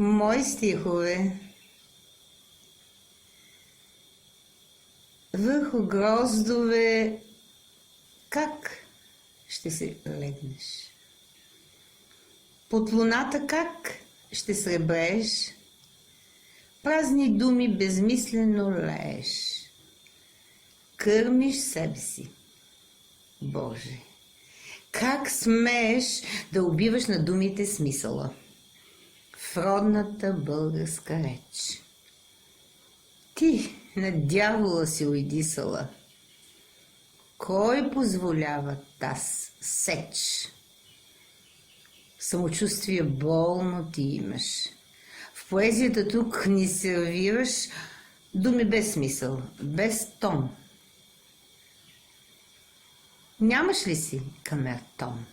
Мои стихове. Върху гроздове как ще се легнеш? Под луната как ще сребрееш? Празни думи безмислено лееш. Кърмиш себе си. Боже, как смееш да убиваш на думите смисъла в родната българска реч? Ти на дявола си уйдисала. Кой позволява таз сеч? Самочувствие болно ти имаш. В поезията тук ни сервираш думи без смисъл, без тон. Нямаш ли си камертон?